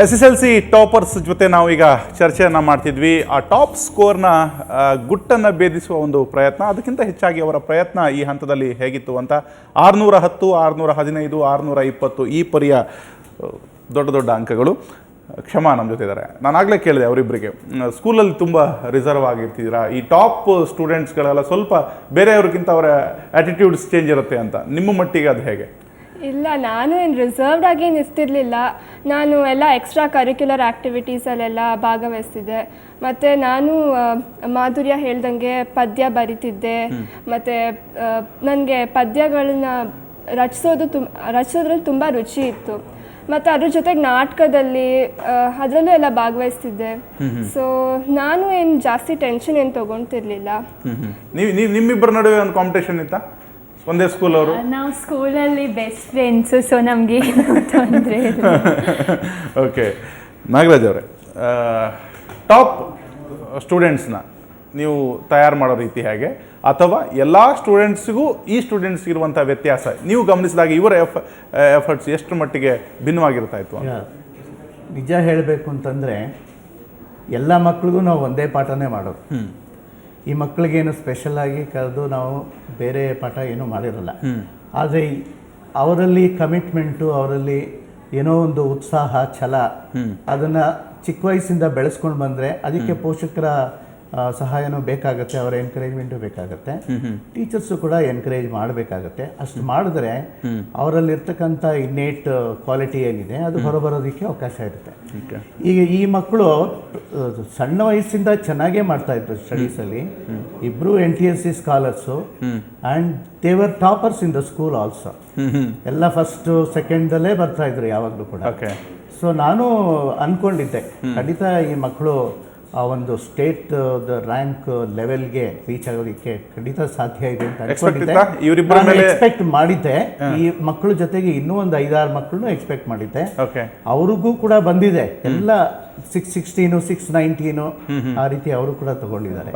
SSLC toppers ಜೊತೆ ನಾವೀಗ ಚರ್ಚೆಯನ್ನು ಮಾಡ್ತಿದ್ವಿ. ಆ ಟಾಪ್ ಸ್ಕೋರ್ನ ಗುಟ್ಟನ್ನು ಭೇದಿಸುವ ಒಂದು ಪ್ರಯತ್ನ, ಅದಕ್ಕಿಂತ ಹೆಚ್ಚಾಗಿ ಅವರ ಪ್ರಯತ್ನ ಈ ಹಂತದಲ್ಲಿ ಹೇಗಿತ್ತು ಅಂತ 610, 615, 620 ಈ ಪರಿಯ ದೊಡ್ಡ ದೊಡ್ಡ ಅಂಕಗಳು. ಕ್ಷಮಾ ನಮ್ಮ ಜೊತೆ ಇದ್ದಾರೆ. ನಾನು ಆಗಲೇ ಕೇಳಿದೆ ಅವರಿಬ್ಬರಿಗೆ, ಸ್ಕೂಲಲ್ಲಿ ತುಂಬ ರಿಸರ್ವ್ ಆಗಿರ್ತಿದ್ದೀರಾ, ಈ ಟಾಪ್ ಸ್ಟೂಡೆಂಟ್ಸ್ಗಳೆಲ್ಲ ಸ್ವಲ್ಪ ಬೇರೆಯವ್ರಿಗಿಂತ ಅವರ ಆ್ಯಟಿಟ್ಯೂಡ್ಸ್ ಚೇಂಜ್ ಇರುತ್ತೆ ಅಂತ. ನಿಮ್ಮ ಮಟ್ಟಿಗೆ ಅದು ಹೇಗೆ? ಇಲ್ಲ, ನಾನು ಏನು ರಿಸರ್ವ್ಡ್ ಆಗಿ ನಿಲ್ತಿರ್ಲಿಲ್ಲ. ನಾನು ಎಲ್ಲ ಎಕ್ಸ್ಟ್ರಾ ಕರಿಕ್ಯುಲರ್ ಆ್ಯಕ್ಟಿವಿಟೀಸಲ್ಲೆಲ್ಲ ಭಾಗವಹಿಸ್ತಿದ್ದೆ. ಮತ್ತು ನಾನು ಮಾಧುರ್ಯ ಹೇಳ್ದಂಗೆ ಪದ್ಯ ಬರಿತಿದ್ದೆ. ಮತ್ತು ನನಗೆ ಪದ್ಯಗಳನ್ನ ರಚಿಸೋದ್ರಲ್ಲಿ ತುಂಬ ರುಚಿ ಇತ್ತು. ಮತ್ತು ಅದ್ರ ಜೊತೆಗೆ ನಾಟಕದಲ್ಲಿ ಅದರಲ್ಲೂ ಎಲ್ಲ ಭಾಗವಹಿಸ್ತಿದ್ದೆ. ಸೊ ನಾನು ಏನು ಜಾಸ್ತಿ ಟೆನ್ಷನ್ ಏನು ತೊಗೊಳ್ತಿರ್ಲಿಲ್ಲ. ನಿಮ್ಮಿಬ್ಬರ ನಡುವೆ ಒಂದು ಕಾಂಪಿಟೇಷನ್ ಇತ್ತಾ? ಒಂದೇ ಸ್ಕೂಲ್ ಅವರು? ನಾವು ಸ್ಕೂಲಲ್ಲಿ ಬೆಸ್ಟ್ ಫ್ರೆಂಡ್ಸು, ಸೊ ನಮಗೆ ತೊಂದರೆ. ಓಕೆ, ನಾಗರಾಜ್ ಅವರೇ, ಟಾಪ್ ಸ್ಟೂಡೆಂಟ್ಸ್ನ ನೀವು ತಯಾರು ಮಾಡೋ ರೀತಿ ಹೇಗೆ, ಅಥವಾ ಎಲ್ಲ ಸ್ಟೂಡೆಂಟ್ಸಿಗೂ ಈ ಸ್ಟೂಡೆಂಟ್ಸ್ಗಿರುವಂಥ ವ್ಯತ್ಯಾಸ ನೀವು ಗಮನಿಸಿದಾಗ ಇವರ ಎಫರ್ಟ್ಸ್ ಎಷ್ಟು ಮಟ್ಟಿಗೆ ಭಿನ್ನವಾಗಿರ್ತಾ ಇತ್ತು? ನಿಜ ಹೇಳಬೇಕು ಅಂತಂದರೆ ಎಲ್ಲ ಮಕ್ಳಿಗೂ ನಾವು ಒಂದೇ ಪಾಠನೇ ಮಾಡೋದು. ಈ ಮಕ್ಕಳಿಗೇನು ಸ್ಪೆಷಲಾಗಿ ಕರೆದು ನಾವು ಬೇರೆ ಪಾಠ ಏನೂ ಮಾಡಿರಲ್ಲ. ಆದರೆ ಅವರಲ್ಲಿ ಕಮಿಟ್ಮೆಂಟು, ಅವರಲ್ಲಿ ಏನೋ ಒಂದು ಉತ್ಸಾಹ, ಛಲ, ಅದನ್ನು ಚಿಕ್ಕ ವಯಸ್ಸಿಂದ ಬೆಳೆಸ್ಕೊಂಡು ಬಂದರೆ ಅದಕ್ಕೆ ಪೋಷಕರ ಸಹಾಯನೂ ಬೇಕಾಗುತ್ತೆ, ಅವರ ಎನ್ಕರೇಜ್ಮೆಂಟು ಬೇಕಾಗುತ್ತೆ, ಟೀಚರ್ಸು ಕೂಡ ಎನ್ಕರೇಜ್ ಮಾಡಬೇಕಾಗತ್ತೆ. ಅಷ್ಟು ಮಾಡಿದ್ರೆ ಅವರಲ್ಲಿರ್ತಕ್ಕಂಥ ಇನ್ನೇಟ್ ಕ್ವಾಲಿಟಿ ಏನಿದೆ ಅದು ಹೊರಬರೋದಕ್ಕೆ ಅವಕಾಶ ಇರುತ್ತೆ. ಈಗ ಈ ಮಕ್ಕಳು ಸಣ್ಣ ವಯಸ್ಸಿಂದ ಚೆನ್ನಾಗೇ ಮಾಡ್ತಾಯಿದ್ರು ಸ್ಟಡೀಸಲ್ಲಿ. ಇಬ್ಬರು NTSC ಸ್ಕಾಲರ್ಸು ಆ್ಯಂಡ್ ದೇವರ್ toppers in the school also. ಎಲ್ಲ ಫಸ್ಟು ಸೆಕೆಂಡಲ್ಲೇ ಬರ್ತಾಯಿದ್ರು ಯಾವಾಗಲೂ ಕೂಡ. ಸೊ ನಾನು ಅಂದ್ಕೊಂಡಿದ್ದೆ ಖಂಡಿತ ಈ ಮಕ್ಕಳು ಆ ಒಂದು ಸ್ಟೇಟ್ ರ್ಯಾಂಕ್ ಲೆವೆಲ್ಗೆ ರೀಚ್ ಆಗೋದಕ್ಕೆ ಖಂಡಿತ ಸಾಧ್ಯ ಇದೆ ಅಂತ ಅನ್ಕೊಂಡಿದ್ದೆ. ಎಕ್ಸ್ಪೆಕ್ಟ್ ಮಾಡಿದ್ದೆ. ಈ ಮಕ್ಕಳ ಜೊತೆಗೆ ಇನ್ನೂ ಒಂದು 5-6 ಮಕ್ಕಳನ್ನು ಎಕ್ಸ್ಪೆಕ್ಟ್ ಮಾಡಿದ್ದೆ. ಅವ್ರಿಗೂ ಕೂಡ ಬಂದಿದೆ ಎಲ್ಲ 616, 619 ಆ ರೀತಿ ಅವರು ಕೂಡ ತಗೊಂಡಿದ್ದಾರೆ.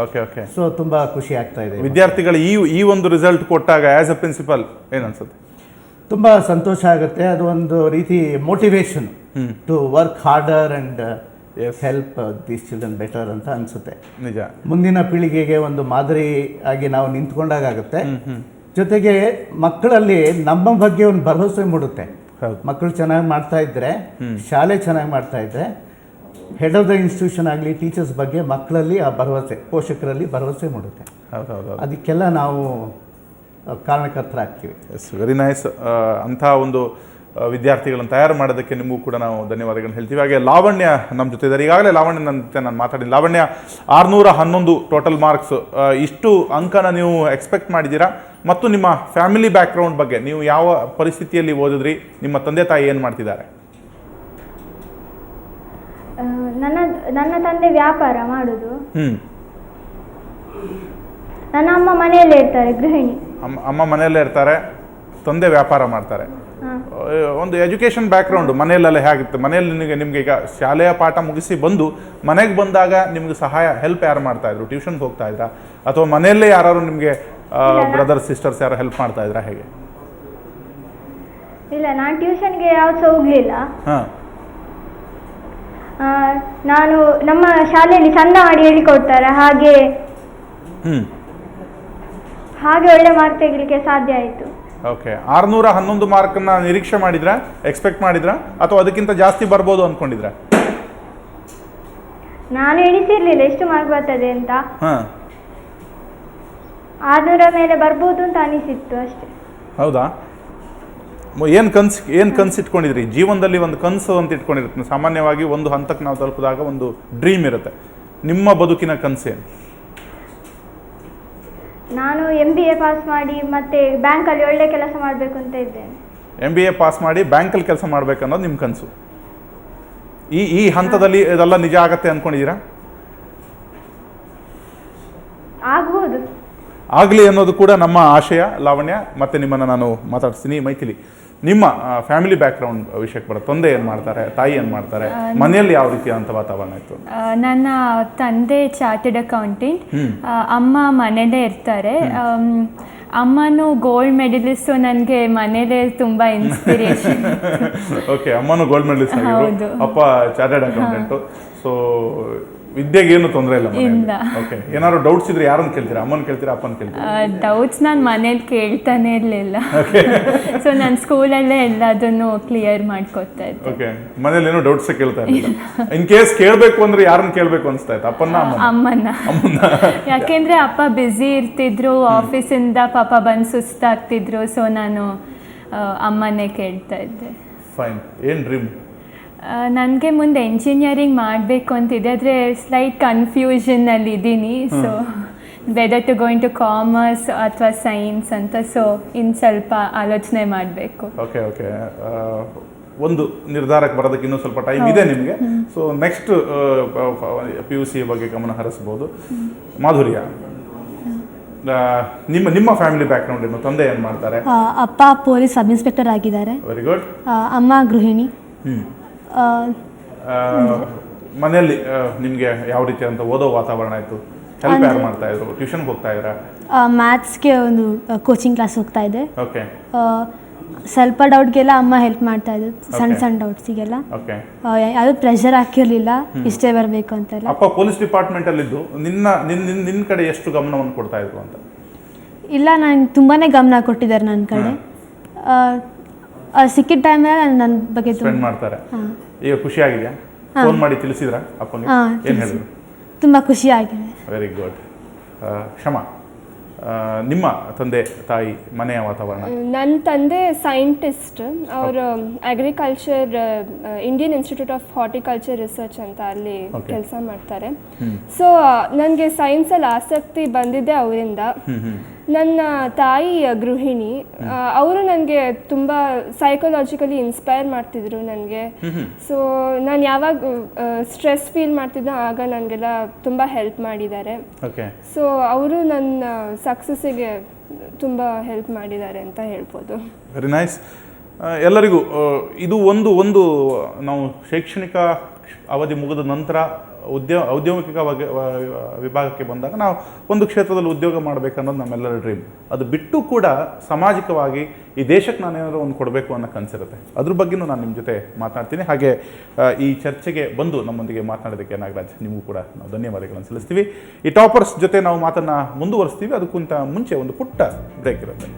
ಸೊ ತುಂಬಾ ಖುಷಿ ಆಗ್ತಾ ಇದೆ. ವಿದ್ಯಾರ್ಥಿಗಳು ಈ ಒಂದು ರಿಸಲ್ಟ್ ಕೊಟ್ಟಾಗ ಆಸ್ ಅ ಪ್ರಿನ್ಸಿಪಲ್ ಏನನ್ಸುತ್ತೆ? ತುಂಬಾ ಸಂತೋಷ ಆಗುತ್ತೆ. ಅದು ಒಂದು ರೀತಿ motivation to work harder and help these children better ಅಂತ ಅನಿಸುತ್ತೆ. ನಿಜ, ಮುಂದಿನ ಪೀಳಿಗೆಗೆ ಒಂದು ಮಾದರಿ ಆಗಿ ನಾವು ನಿಂತ್ಕೊಂಡಾಗುತ್ತೆ. ಜೊತೆಗೆ ಮಕ್ಕಳಲ್ಲಿ ನಮ್ಮ ಬಗ್ಗೆ ಒಂದು ಭರವಸೆ ಮೂಡುತ್ತೆ. ಮಕ್ಕಳು ಚೆನ್ನಾಗಿ ಮಾಡ್ತಾ ಇದ್ರೆ, ಶಾಲೆ ಚೆನ್ನಾಗಿ ಮಾಡ್ತಾ ಇದ್ರೆ, ಹೆಡ್ ಆಫ್ ದ ಇನ್ಸ್ಟಿಟ್ಯೂಷನ್ ಆಗಲಿ ಟೀಚರ್ಸ್ ಬಗ್ಗೆ ಮಕ್ಕಳಲ್ಲಿ ಆ ಭರವಸೆ, ಪೋಷಕರಲ್ಲಿ ಭರವಸೆ ಮೂಡುತ್ತೆ. ಅದಕ್ಕೆಲ್ಲ ನಾವು ಕಾರಣಕರ್ತರಾಗ್ತೀವಿ. S, very nice. ಅಂಥ ಒಂದು ವಿದ್ಯಾರ್ಥಿಗಳನ್ನು ತಯಾರು ಮಾಡೋದಕ್ಕೆ ನಿಮಗೂ ಕೂಡ ನಾವು ಧನ್ಯವಾದಗಳನ್ನು ಹೇಳ್ತೀವಿ. ಹಾಗೆ ಲಾವಣ್ಯ ನಮ್ಮ ಜೊತೆ ಇದ್ದಾರೆ. ಈಗಾಗಲೇ ಲಾವಣ್ಯ ನಾನು ಮಾತಾಡಿದ್ದೀನಿ. ಲಾವಣ್ಯ, 611 ಟೋಟಲ್ ಮಾರ್ಕ್ಸ್, ಇಷ್ಟು ಅಂಕನ ನೀವು ಎಕ್ಸ್ಪೆಕ್ಟ್ ಮಾಡಿದ್ದೀರಾ? ಮತ್ತು ನಿಮ್ಮ ಫ್ಯಾಮಿಲಿ ಬ್ಯಾಕ್ಗ್ರೌಂಡ್ ಬಗ್ಗೆ, ನೀವು ಯಾವ ಪರಿಸ್ಥಿತಿಯಲ್ಲಿ ಓದಿದ್ರಿ, ನಿಮ್ಮ ತಂದೆ ತಾಯಿ ಏನು ಮಾಡ್ತಿದ್ದಾರೆ? ನನ್ನ ತಂದೆ ವ್ಯಾಪಾರ ಮಾಡೋದು. ನನ್ನ ಅಮ್ಮ ಮನೆಯಲ್ಲೇ ಇರ್ತಾರೆ, ಗೃಹಿಣಿ. ಅಮ್ಮ ಮನೆಯಲ್ಲೇ ಇರ್ತಾರೆ, ತಂದೆ ವ್ಯಾಪಾರ ಮಾಡ್ತಾರೆ. ಒಂದು ಎಜುಕೇಷನ್ ಬ್ಯಾಕ್ಗ್ರೌಂಡು ಮನೆಯಲ್ಲೆಲ್ಲ ಹೇಗಿತ್ತು? ಮನೆಯಲ್ಲಿ ನಿಮಗೆ ಈಗ ಶಾಲೆಯ ಪಾಠ ಮುಗಿಸಿ ಬಂದು ಮನೆಗೆ ಬಂದಾಗ ನಿಮ್ಗೆ ಸಹಾಯ, ಹೆಲ್ಪ್ ಯಾರು ಮಾಡ್ತಾ ಇದ್ರು? ಟ್ಯೂಷನ್ಗೆ ಹೋಗ್ತಾ ಇದ್ರಾ, ಅಥವಾ ಮನೆಯಲ್ಲೇ ಯಾರು ನಿಮಗೆ ಬ್ರದರ್ಸ್ ಸಿಸ್ಟರ್ಸ್ ಯಾರು ಹೆಲ್ಪ್ ಮಾಡ್ತಾ ಇದ್ರಾ, ಹೇಗೆ? ಇಲ್ಲ, ನಾನು ಟ್ಯೂಷನ್ಗೆ ಯಾವತ್ತೂ ಹೋಗ್ಲಿಲ್ಲ. ನಾನು ನಮ್ಮ ಶಾಲೆಯಲ್ಲಿ ಚಂದ ಮಾಡಿ ಹೇಳಿಕೊಡ್ತಾರೆ, ಹಾಗೆ ಒಳ್ಳೆ ಮಾರ್ಕ್ ತೆಗಿಲಿಕ್ಕೆ ಸಾಧ್ಯ ಆಯಿತು. ಓಕೆ, 611 ಮಾರ್ಕನ್ನು ನಿರೀಕ್ಷೆ ಮಾಡಿದ್ರಾ, ಎಕ್ಸ್ಪೆಕ್ಟ್ ಮಾಡಿದ್ರಾ, ಅಥವಾ ಅದಕ್ಕಿಂತ ಜಾಸ್ತಿ ಬರ್ಬೋದು ಅಂದ್ಕೊಂಡಿದ್ರಾ? ನಾನು ಎಣಿಸಿರ್ಲಿಲ್ಲ ಎಷ್ಟು ಮಾರ್ಕ್ ಬರ್ತದೆ ಅಂತ. 600 ಮೇಲೆ ಬರ್ಬೋದು ಅಂತ ಅನಿಸಿತ್ತು ಅಷ್ಟೇ. ಹೌದಾ? ಏನು ಕನ್ಸು ಇಟ್ಕೊಂಡಿದ್ರಿ ಜೀವನದಲ್ಲಿ? ಒಂದು ಕನಸು ಅಂತ ಇಟ್ಕೊಂಡಿರುತ್ತೆ ಸಾಮಾನ್ಯವಾಗಿ. ಒಂದು ಹಂತಕ್ಕೆ ನಾವು ತಲುಪಿದಾಗ ಒಂದು ಡ್ರೀಮ್ ಇರುತ್ತೆ. ನಿಮ್ಮ ಬದುಕಿನ ಕನಸೇನು? ನಾನು MBA ಪಾಸ್ ಮಾಡಿ ಮತ್ತೆ ಬ್ಯಾಂಕಲ್ಲಿ ಒಳ್ಳೆ ಕೆಲಸ ಮಾಡಬೇಕು ಅಂತ ಇದ್ದೇನೆ. MBA ಪಾಸ್ ಮಾಡಿ ಬ್ಯಾಂಕಲ್ಲಿ ಕೆಲಸ ಮಾಡಬೇಕನ್ನೋದು ನಿಮ್ಮ ಕನಸು. ಈ ಹಂತದಲ್ಲಿ ಇದೆಲ್ಲ ನಿಜ ಆಗತ್ತೆ ಅಂದ್ಕೊಂಡಿದ್ದೀರಾ? ಆಗ್ಬೋದು, ಆಗಲಿ ಅನ್ನೋದು ಕೂಡ ನಮ್ಮ ಆಶಯ. ಲಾವಣ್ಯ, ಮತ್ತೆ ನಿಮ್ಮನ್ನು ನಾನು ಮಾತಾಡ್ತೀನಿ. ಮೈಥಿಲಿ, ನಿಮ್ಮ ಫ್ಯಾಮಿಲಿ ಬ್ಯಾಕ್ಗ್ರೌಂಡ್ ವಿಷಯಕ್ಕೆ ಬರೋ, ತಂದೆ ಏನು ಮಾಡ್ತಾರೆ, ತಾಯಿ ಏನು ಮಾಡ್ತಾರೆ, ಮನೆಯಲ್ಲಿ ಯಾವ ರೀತಿಯಾದಂಥ ವಾತಾವರಣ ಇತ್ತು? ನನ್ನ ತಂದೆ ಚಾರ್ಟೆಡ್ ಅಕೌಂಟೆಂಟ್, ಅಮ್ಮ ಮನೆಯಲ್ಲೇ ಇರ್ತಾರೆ. ಅಮ್ಮನೂ ಗೋಲ್ಡ್ ಮೆಡಲಿಸ್ಟ್, ನನಗೆ ಮನೇಲೆ ತುಂಬ ಇನ್ಸ್ಪಿರೇಷನ್. ಓಕೆ, ಅಮ್ಮನೂ ಗೋಲ್ಡ್ ಮೆಡಲಿಸ್ಟ್ ಆಗಿದ್ರು, ಹೌದು. ಅಪ್ಪ ಚಾರ್ಟರ್ಡ್ ಅಕೌಂಟೆಂಟು. ಸೊ ವಿದ್ಯೆಗೆ ಏನು ತೊಂದರೆ ಇಲ್ಲ ಇಲ್ಲ. ಓಕೆ, ಏನಾದ್ರು ಡೌಟ್ಸ್ ಇದ್ರೆ ಯಾರನ್ನು ಕೇಳ್ತೀರಾ? ಅಮ್ಮನ ಕೇಳ್ತೀರಾ, ಅಪ್ಪನ ಕೇಳ್ತೀರಾ? ಡೌಟ್ಸ್ ನಾನು ಮನೇಲಿ ಕೇಳ್ತಾನೆ ಇರಲಿಲ್ಲ. ಸೊ ನಾನು ಸ್ಕೂಲಲ್ಲೇ ಎಲ್ಲದನ್ನು ಕ್ಲಿಯರ್ ಮಾಡ್ಕೊತಾ ಇದ್ದೆ. ಓಕೆ, ಮನೇಲಿ ಏನೋ ಡೌಟ್ಸ್ ಕೇಳ್ತಾ ಇರಲಿಲ್ಲ. ಇನ್ ಕೇಸ್ ಕೇಳಬೇಕು ಅಂದ್ರೆ ಯಾರನ್ನ ಕೇಳಬೇಕು ಅನ್ಸ್ತಾ ಇತ್ತು? ಅಪ್ಪನ, ಅಮ್ಮನ. ಯಾಕೆಂದ್ರೆ ಅಪ್ಪ ಬ್ಯುಸಿ ಇರ್ತಿದ್ರು, ಆಫೀಸಿಂದ ಪಾಪ ಬಂದು ಸುಸ್ತಾಗ್ತಿದ್ರು. ಸೊ ನಾನು ಅಮ್ಮನೇ ಕೇಳ್ತಾ ಇದ್ದೆ. ಫೈನ್. ಏನು ಡ್ರೀಮ್? ನನಗೆ ಮುಂದೆ ಎಂಜಿನಿಯರಿಂಗ್ ಮಾಡಬೇಕು ಅಂತಿದೆ, ಆದರೆ ಸ್ಲೈಟ್ ಕನ್ಫ್ಯೂಷನಲ್ಲಿ ಇದ್ದೀನಿ. So whether to go into commerce ಅಥವಾ ಸೈನ್ಸ್ ಅಂತ. ಸೊ ಇನ್ನು ಸ್ವಲ್ಪ ಆಲೋಚನೆ ಮಾಡಬೇಕು. ಓಕೆ ಓಕೆ, ಒಂದು ನಿರ್ಧಾರಕ್ಕೆ ಬರೋದಕ್ಕೆ ಇನ್ನೂ ಸ್ವಲ್ಪ ಟೈಮ್ ಇದೆ ನಿಮಗೆ. ಸೊ ನೆಕ್ಸ್ಟ್ PUC ಬಗ್ಗೆ ಗಮನ ಹರಿಸ್ಬೋದು. ಮಾಧುರ್ಯ, ನಿಮ್ಮ ಫ್ಯಾಮಿಲಿ ಬ್ಯಾಕ್ಗ್ರೌಂಡ್ ಏನು? ತಂದೆ ಏನು ಮಾಡ್ತಾರೆ? ಅಪ್ಪ ಪೊಲೀಸ್ ಸಬ್ ಇನ್ಸ್ಪೆಕ್ಟರ್ ಆಗಿದ್ದಾರೆ. Very good. ಅಮ್ಮ ಗೃಹಿಣಿ. ಮನೆಯಲ್ಲಿ ನಿಮಗೆ ಯಾವ ರೀತಿ ಅಂತ ಓದೋ ವಾತಾವರಣ ಇತ್ತು? ಹೆಲ್ಪ್ ಯಾರು ಮಾಡ್ತಾ ಇದ್ರು? ಟ್ಯೂಷನ್ಗೆ ಹೋಗ್ತಾ ಇದ್ರಾ? ಮ್ಯಾಥ್ಸ್ಗೆ ಒಂದು ಕೋಚಿಂಗ್ ಕ್ಲಾಸ್ ಹೋಗ್ತಾ ಇದ್ದೆ. ಓಕೆ. ಸ್ವಲ್ಪ ಡೌಟ್ಗೆಲ್ಲ ಅಮ್ಮ ಹೆಲ್ಪ್ ಮಾಡ್ತಾ ಇದ್ರು, ಸಣ್ಣ ಡೌಟ್ಸಿಗೆಲ್ಲ. ಓಕೆ. ಯಾವುದು ಪ್ರೆಷರ್ ಹಾಕಿರಲಿಲ್ಲ ಇಷ್ಟೇ ಬರಬೇಕು ಅಂತೆಲ್ಲ. ಅಪ್ಪ ಪೊಲೀಸ್ ಡಿಪಾರ್ಟ್ಮೆಂಟಲ್ಲಿದ್ದು ನಿನ್ನ ಕಡೆ ಎಷ್ಟು ಗಮನವನ್ನು ಕೊಡ್ತಾ ಇದ್ರು ಅಂತ? ಇಲ್ಲ, ನಾನು ತುಂಬಾ ಗಮನ ಕೊಟ್ಟಿದ್ದಾರೆ ನನ್ನ ಕಡೆ. ಸಿಕ್ಕಿದ ಟೈಮಲ್ಲಿ ನನ್ನ ಬಗ್ಗೆ ಸ್ಪೆಂಡ್ ಮಾಡ್ತಾರೆ. ಈಗ ಖುಷಿ ಆಗಿದೆಯಾ? ಫೋನ್ ಮಾಡಿ ತಿಳಿಸಿದ್ರಾ ಅಪ್ಪನಿಗೆ? ಏನು ಹೇಳಿದ್ರು? ತುಂಬ ಖುಷಿ ಆಗಿದೆ. Very good. ಕ್ಷಮಾ, ನಿಮ್ಮ ತಂದೆ ತಾಯಿ ಮನೆಯ ವಾತಾವರಣ? ನನ್ನ ತಂದೆ ಸೈಂಟಿಸ್ಟ್. ಅವರು agriculture, Indian institute of horticulture research ಅಂತ ಅಲ್ಲಿ ಕೆಲಸ ಮಾಡ್ತಾರೆ. ಸೊ ನನಗೆ ಸೈನ್ಸಲ್ಲಿ ಆಸಕ್ತಿ ಬಂದಿದ್ದೆ ಅವರಿಂದ. ನನ್ನ ತಾಯಿ ಗೃಹಿಣಿ. ಅವರು ನನಗೆ ತುಂಬ ಸೈಕಾಲಜಿಕಲಿ ಇನ್ಸ್ಪೈರ್ ಮಾಡ್ತಿದ್ರು ನನಗೆ. ಸೊ ನಾನು ಯಾವಾಗ ಸ್ಟ್ರೆಸ್ ಫೀಲ್ ಮಾಡ್ತಿದ್ದೋ ಆಗ ನನಗೆಲ್ಲ ತುಂಬ ಹೆಲ್ಪ್ ಮಾಡಿದ್ದಾರೆ. ಸೊ ಅವರು ನನ್ನ ಸಕ್ಸಸ್ಸಿಗೆ ತುಂಬ ಹೆಲ್ಪ್ ಮಾಡಿದ್ದಾರೆ ಅಂತ ಹೇಳ್ಬೋದು. Very nice. ಎಲ್ಲರಿಗೂ ಇದು ಒಂದು ನಾವು ಶೈಕ್ಷಣಿಕ ಅವಧಿ ಮುಗಿದ ನಂತರ ಔದ್ಯೋಗಿಕ ವಿಭಾಗಕ್ಕೆ ಬಂದಾಗ ನಾವು ಒಂದು ಕ್ಷೇತ್ರದಲ್ಲಿ ಉದ್ಯೋಗ ಮಾಡಬೇಕನ್ನೋದು ನಮ್ಮೆಲ್ಲರ ಡ್ರೀಮ್. ಅದು ಬಿಟ್ಟು ಕೂಡ ಸಾಮಾಜಿಕವಾಗಿ ಈ ದೇಶಕ್ಕೆ ನಾನೇನಾದರೂ ಒಂದು ಕೊಡಬೇಕು ಅನ್ನೋ ಕನಸಿರುತ್ತೆ. ಅದ್ರ ಬಗ್ಗೆನೂ ನಾನು ನಿಮ್ಮ ಜೊತೆ ಮಾತನಾಡ್ತೀನಿ. ಹಾಗೆ ಈ ಚರ್ಚೆಗೆ ಬಂದು ನಮ್ಮೊಂದಿಗೆ ಮಾತನಾಡೋದಕ್ಕೆ ನಾಗರಾಜ್, ನಿಮಗೂ ಕೂಡ ನಾವು ಧನ್ಯವಾದಗಳನ್ನು ಸಲ್ಲಿಸ್ತೀವಿ. ಈ ಟಾಪರ್ಸ್ ಜೊತೆ ನಾವು ಮಾತನ್ನು ಮುಂದುವರಿಸ್ತೀವಿ. ಅದಕ್ಕಿಂತ ಮುಂಚೆ ಒಂದು ಪುಟ್ಟ ಬ್ರೇಕ್ ಇರುತ್ತೆ.